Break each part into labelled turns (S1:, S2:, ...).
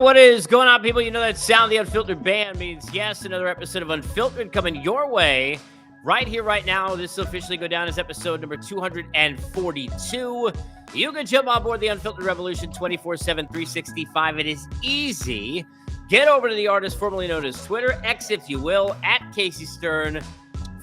S1: What is going on, people? You know that sound, the Unfiltered Band, means yes, another episode of Unfiltered coming your way right here, right now. This will officially go down as episode number 242. You can jump on board the Unfiltered Revolution 24/7, 365. It is easy. Get over to the artist formerly known as Twitter, X if you will, at Casey Stern.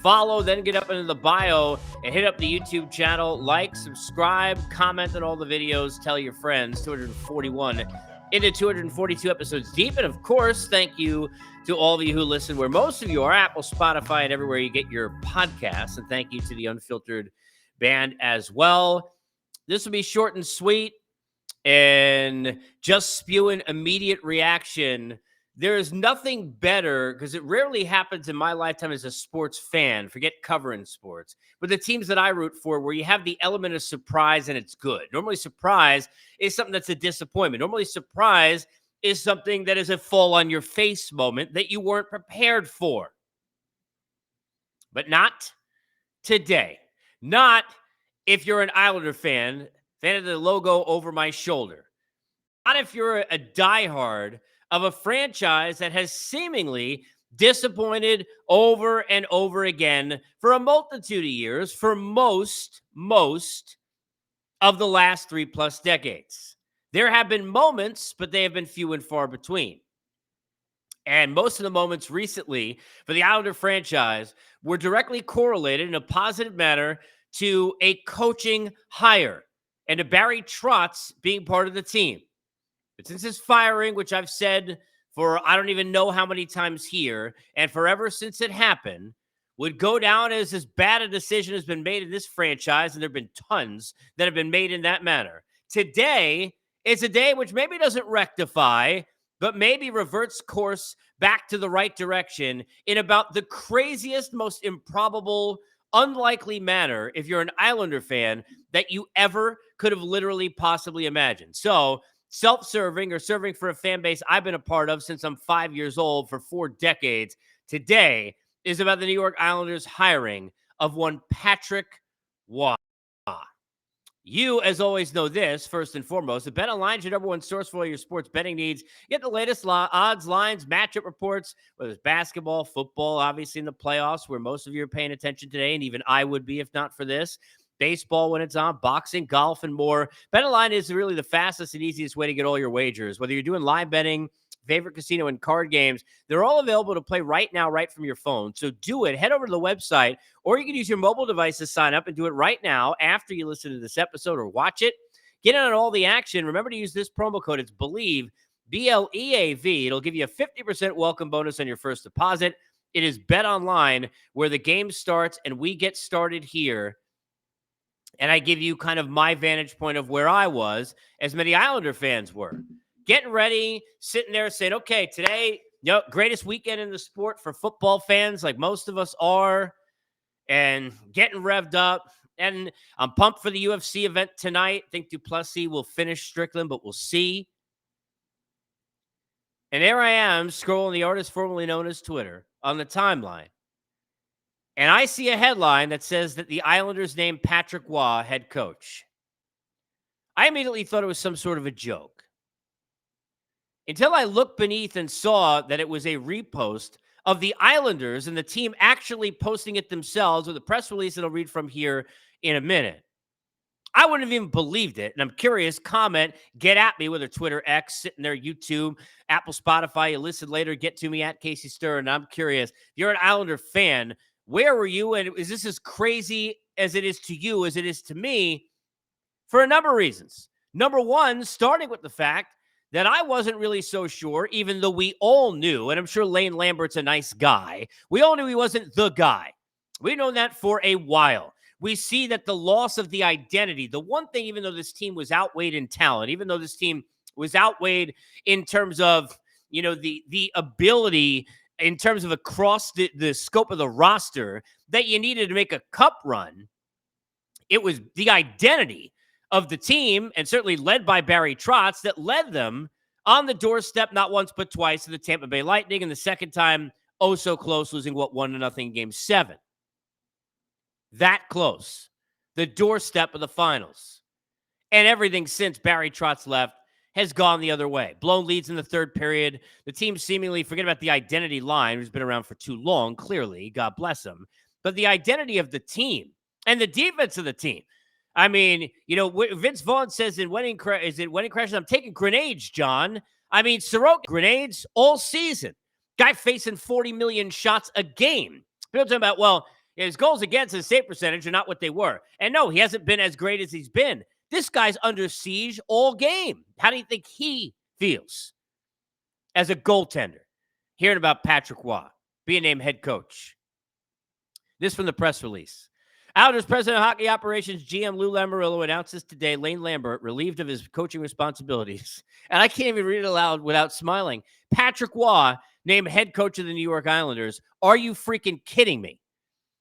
S1: Follow, then get up into the bio and hit up the YouTube channel. Like, subscribe, comment on all the videos, tell your friends. 241 into 242 episodes deep. And of course, thank you to all of you who listen, where most of you are, Apple, Spotify, and everywhere you get your podcasts. And thank you to the Unfiltered Band as well. This will be short and sweet and just spewing immediate reaction. There is nothing better, because it rarely happens in my lifetime as a sports fan, forget covering sports, but the teams that I root for, where you have the element of surprise and it's good. Normally surprise is something that's a disappointment. Normally surprise is something that is a fall on your face moment that you weren't prepared for. But not today. Not if you're an Islander fan of the logo over my shoulder. Not if you're a diehard of a franchise that has seemingly disappointed over and over again for a multitude of years, for most of the last 3+ decades. There have been moments, but they have been few and far between. And most of the moments recently for the Islander franchise were directly correlated in a positive manner to a coaching hire and to Barry Trotz being part of the team. But since his firing, which I've said for I don't even know how many times here, and forever since it happened, would go down as bad a decision has been made in this franchise, and there have been tons that have been made in that manner. Today is a day which maybe doesn't rectify, but maybe reverts course back to the right direction in about the craziest, most improbable, unlikely manner, if you're an Islander fan, that you ever could have literally possibly imagined. So, self-serving or serving for a fan base I've been a part of since I'm 5 years old for 4 decades, today is about the New York Islanders hiring of one Patrick Waugh. You, as always, know this, first and foremost. The BetOnline is your number one source for all your sports betting needs. Get the latest odds, lines, matchup reports, whether it's basketball, football, obviously in the playoffs, where most of you are paying attention today, and even I would be if not for this. Baseball when it's on, boxing, golf, and more. BetOnline is really the fastest and easiest way to get all your wagers. Whether you're doing live betting, favorite casino, and card games, they're all available to play right now, right from your phone. So do it. Head over to the website, or you can use your mobile device to sign up and do it right now after you listen to this episode or watch it. Get in on all the action. Remember to use this promo code. It's BELIEVE, BLEAV. It'll give you a 50% welcome bonus on your first deposit. It is BetOnline, where the game starts and we get started here. And I give you kind of my vantage point of where I was, as many Islander fans were. Getting ready, sitting there saying, okay, today, greatest weekend in the sport for football fans, like most of us are, and getting revved up. And I'm pumped for the UFC event tonight. I think Duplessis will finish Strickland, but we'll see. And there I am, scrolling the artist formerly known as Twitter on the timeline. And I see a headline that says that the Islanders named Patrick Waugh head coach. I immediately thought it was some sort of a joke, until I looked beneath and saw that it was a repost of the Islanders and the team actually posting it themselves with a press release that I'll read from here in a minute. I wouldn't have even believed it. And I'm curious, comment, get at me, whether Twitter, X, sitting there, YouTube, Apple, Spotify, you listen later, get to me at Casey Stern. And I'm curious, if you're an Islander fan, where were you? And is this as crazy as it is to you, as it is to me, for a number of reasons? Number one, starting with the fact that I wasn't really so sure, even though we all knew, and I'm sure Lane Lambert's a nice guy, we all knew he wasn't the guy. We've known that for a while. We see that the loss of the identity, the one thing, even though this team was outweighed in talent, even though this team was outweighed in terms of, the ability, in terms of across the scope of the roster that you needed to make a cup run, it was the identity of the team, and certainly led by Barry Trotz, that led them on the doorstep not once but twice to the Tampa Bay Lightning, and the second time, oh so close, losing 1-0 Game 7. That close. The doorstep of the finals. And everything since Barry Trotz left has gone the other way. Blown leads in the third period. The team seemingly, forget about the identity line, who's been around for too long, clearly, God bless him, but the identity of the team and the defense of the team. I mean, Vince Vaughn says in Wedding Crashes, I'm taking grenades, John. I mean, Soroka grenades all season. Guy facing 40 million shots a game. People talking about, well, his goals against his save percentage are not what they were. And no, he hasn't been as great as he's been. This guy's under siege all game. How do you think he feels as a goaltender? Hearing about Patrick Roy being named head coach. This from the press release. Islanders President of Hockey Operations GM Lou Lamoriello announces today Lane Lambert relieved of his coaching responsibilities. And I can't even read it aloud without smiling. Patrick Roy named head coach of the New York Islanders. Are you freaking kidding me?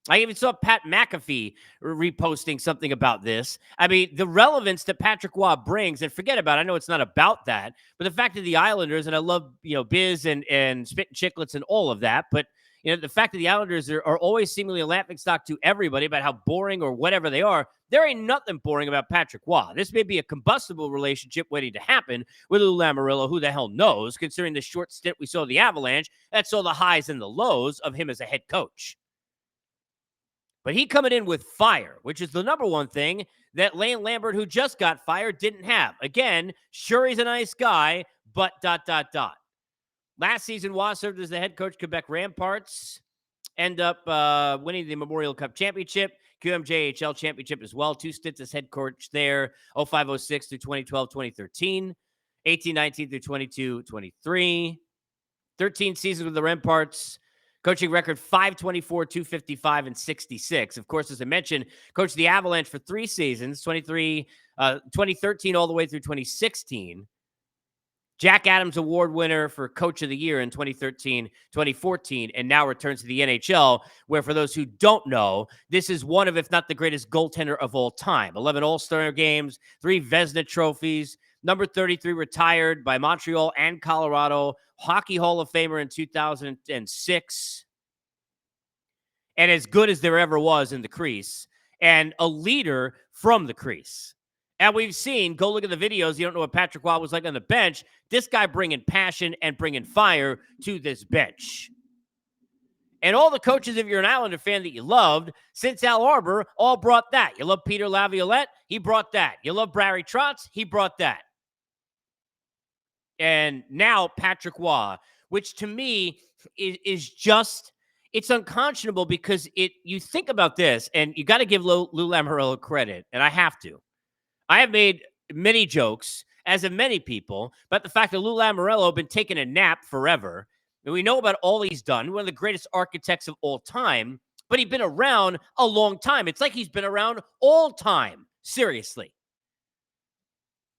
S1: I even saw Pat McAfee reposting something about this. I mean, the relevance that Patrick Roy brings, and forget about it, I know it's not about that, but the fact that the Islanders, and I love, Biz and Spit and Chicklets and all of that, but the fact that the Islanders are always seemingly a laughingstock to everybody about how boring or whatever they are, there ain't nothing boring about Patrick Roy. This may be a combustible relationship waiting to happen with Lou Lamoriello. Who the hell knows, considering the short stint we saw the Avalanche, that saw the highs and the lows of him as a head coach. But he coming in with fire, which is the number one thing that Lane Lambert, who just got fired, didn't have. Again, sure, he's a nice guy, but ... Last season, Roy served as the head coach Quebec Ramparts, end up winning the Memorial Cup Championship, QMJHL Championship as well. 2 stints as head coach there, 05-06 through 2012-2013, 18-19 through 22-23, 13 seasons with the Ramparts. Coaching record 524, 255, and 66. Of course, as I mentioned, coached the Avalanche for 3 seasons, 2013 all the way through 2016. Jack Adams Award winner for Coach of the Year in 2013, 2014, and now returns to the NHL, where, for those who don't know, this is one of, if not the greatest goaltender of all time. 11 All-Star games, 3 Vezina trophies, number 33 retired by Montreal and Colorado, Hockey Hall of Famer in 2006, and as good as there ever was in the crease, and a leader from the crease. And we've seen, go look at the videos, you don't know what Patrick Roy was like on the bench. This guy bringing passion and bringing fire to this bench. And all the coaches, if you're an Islander fan that you loved, since Al Arbor, all brought that. You love Peter Laviolette? He brought that. You love Barry Trotz? He brought that. And now Patrick Roy, which to me is just, it's unconscionable because you think about this, and you got to give Lou Lamoriello credit, and I have to. I have made many jokes, as have many people, about the fact that Lou Lamoriello has been taking a nap forever. And we know about all he's done, one of the greatest architects of all time, but he's been around a long time. It's like he's been around all time. Seriously.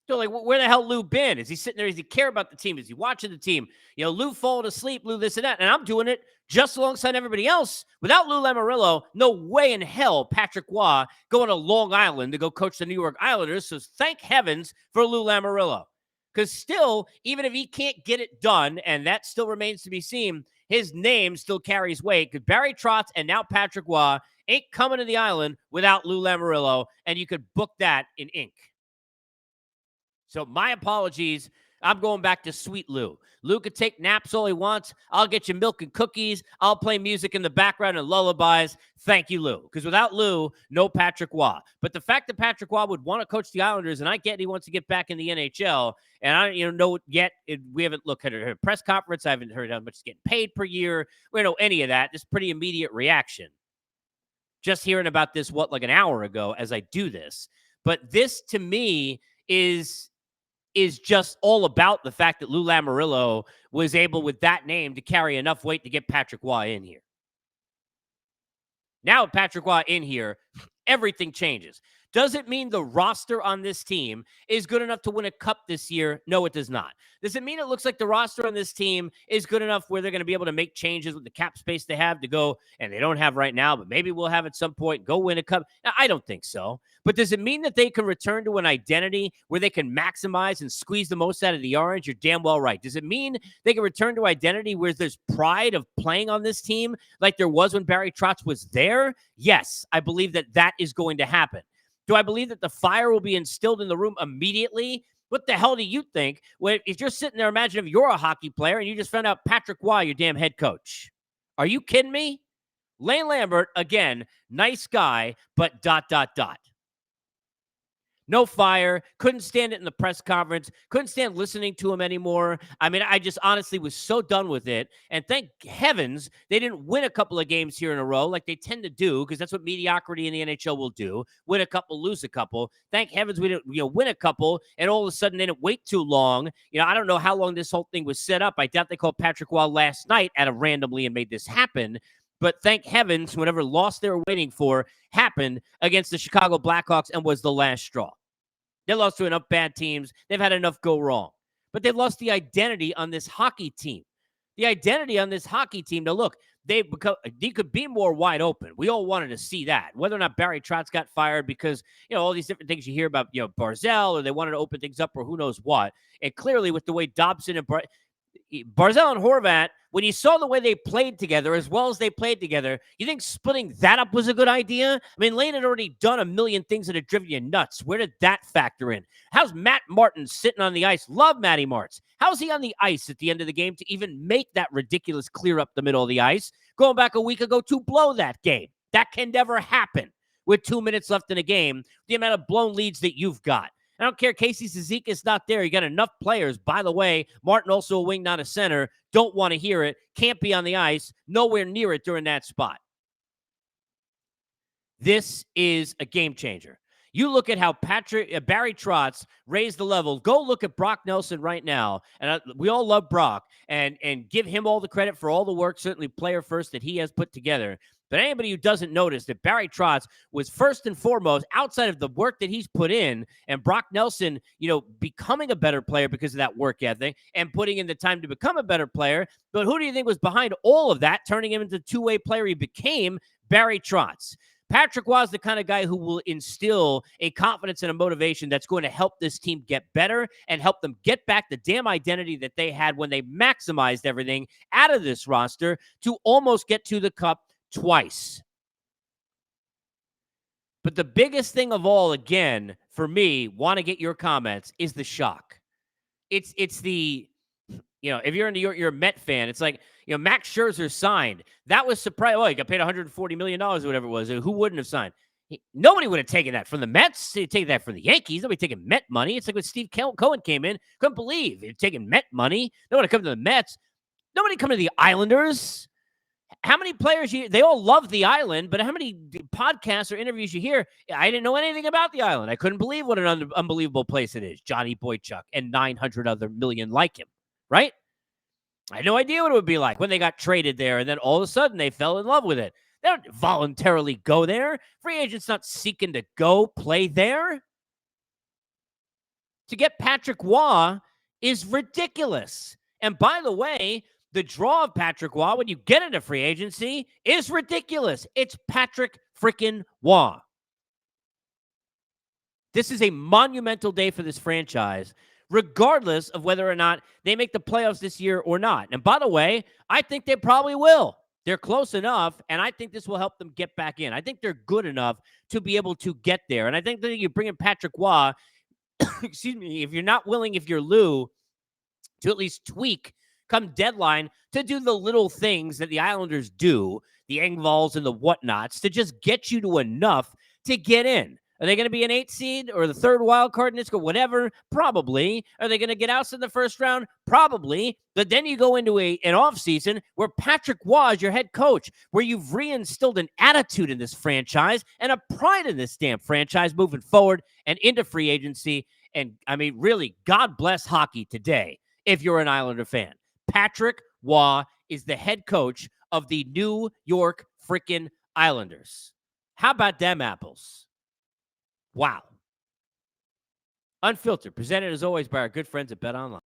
S1: So, like, where the hell Lou been? Is he sitting there? Does he care about the team? Is he watching the team? Lou falling asleep, Lou this and that. And I'm doing it just alongside everybody else. Without Lou Lamoriello, no way in hell Patrick Roy going to Long Island to go coach the New York Islanders. So thank heavens for Lou Lamoriello. Because still, even if he can't get it done, and that still remains to be seen, his name still carries weight. Because Barry Trotz and now Patrick Roy ain't coming to the island without Lou Lamoriello. And you could book that in ink. So my apologies. I'm going back to sweet Lou. Lou could take naps all he wants. I'll get you milk and cookies. I'll play music in the background and lullabies. Thank you, Lou. Because without Lou, no Patrick Roy. But the fact that Patrick Roy would want to coach the Islanders, and I get he wants to get back in the NHL, and I don't know yet. We haven't looked at a press conference. I haven't heard how much he's getting paid per year. We don't know any of that. This pretty immediate reaction. Just hearing about this, like an hour ago as I do this. But this, to me, is just all about the fact that Lou Lamoriello was able, with that name, to carry enough weight to get Patrick Roy in here. Now with Patrick Roy in here, everything changes. Does it mean the roster on this team is good enough to win a cup this year? No, it does not. Does it mean it looks like the roster on this team is good enough where they're going to be able to make changes with the cap space they have to go, and they don't have right now, but maybe we'll have at some point, go win a cup? Now, I don't think so. But does it mean that they can return to an identity where they can maximize and squeeze the most out of the orange? You're damn well right. Does it mean they can return to identity where there's pride of playing on this team like there was when Barry Trotz was there? Yes, I believe that is going to happen. Do I believe that the fire will be instilled in the room immediately What the hell do you think if you're sitting there, imagine if you're a hockey player and you just found out Patrick Waugh, your damn head coach. Are you kidding me? Lane Lambert, again, nice guy, but ... No fire. Couldn't stand it in the press conference. Couldn't stand listening to him anymore. I mean, I just honestly was so done with it. And thank heavens they didn't win a couple of games here in a row like they tend to do, because that's what mediocrity in the NHL will do. Win a couple, lose a couple. Thank heavens we didn't win a couple, and all of a sudden they didn't wait too long. I don't know how long this whole thing was set up. I doubt they called Patrick Waugh last night out of randomly and made this happen. But thank heavens, whatever loss they were waiting for happened against the Chicago Blackhawks and was the last straw. They lost to enough bad teams. They've had enough go wrong. But they've lost the identity on this hockey team. The identity on this hockey team. Now, look, they could be more wide open. We all wanted to see that. Whether or not Barry Trotz got fired because, all these different things you hear about, Barzell, or they wanted to open things up, or who knows what. And clearly with the way Dobson and Barzell and Horvat, when you saw the way they played together as well as they played together, you think splitting that up was a good idea? I mean, Lane had already done a million things that had driven you nuts. Where did that factor in? How's Matt Martin sitting on the ice? Love Matty Martz. How's he on the ice at the end of the game to even make that ridiculous clear up the middle of the ice? Going back a week ago to blow that game. That can never happen with 2 minutes left in a game, the amount of blown leads that you've got. I don't care. Casey Cizikas not there. You got enough players. By the way, Martin also a wing, not a center. Don't want to hear it. Can't be on the ice. Nowhere near it during that spot. This is a game changer. You look at how Barry Trotz raised the level. Go look at Brock Nelson right now. And we all love Brock and give him all the credit for all the work, certainly player first, that he has put together. But anybody who doesn't notice that Barry Trotz was first and foremost, outside of the work that he's put in, and Brock Nelson, becoming a better player because of that work ethic and putting in the time to become a better player. But who do you think was behind all of that, turning him into the two-way player he became? Barry Trotz. Patrick Waugh is the kind of guy who will instill a confidence and a motivation that's going to help this team get better and help them get back the damn identity that they had when they maximized everything out of this roster to almost get to the cup twice. But the biggest thing of all, again, for me, want to get your comments, is the shock. It's the, if you're in New York, you're a Met fan. It's like, Max Scherzer signed. That was surprising. Well, he got paid $140 million or whatever it was. Who wouldn't have signed? Nobody would have taken that from the Mets. They'd take that from the Yankees. Nobody taking Met money. It's like when Steve Cohen came in. Couldn't believe he'd taken Met money. Nobody come to the Mets. Nobody come to the Islanders. How many players they all love the island, but how many podcasts or interviews you hear? I didn't know anything about the island. I couldn't believe what an unbelievable place it is. Johnny Boychuk and 900 other million like him, right? I had no idea what it would be like when they got traded there, and then all of a sudden they fell in love with it. They don't voluntarily go there. Free agents not seeking to go play there. To get Patrick Waugh is ridiculous. And by the way, the draw of Patrick Waugh when you get into free agency is ridiculous. It's Patrick freaking Waugh. This is a monumental day for this franchise, regardless of whether or not they make the playoffs this year or not. And by the way, I think they probably will. They're close enough, and I think this will help them get back in. I think they're good enough to be able to get there. And I think that you bring in Patrick Waugh, excuse me, if you're not willing, if you're Lou, to at least tweak come deadline to do the little things that the Islanders do, the Engvalls and the whatnots, to just get you to enough to get in. Are they going to be an 8 seed or the third wild card in this or whatever? Probably. Are they going to get ousted in the first round? Probably. But then you go into an offseason where Patrick Waugh is your head coach, where you've reinstilled an attitude in this franchise and a pride in this damn franchise moving forward and into free agency. And, I mean, really, God bless hockey today if you're an Islander fan. Patrick Waugh is the head coach of the New York freaking Islanders. How about them apples? Wow. Unfiltered, presented as always by our good friends at BetOnline.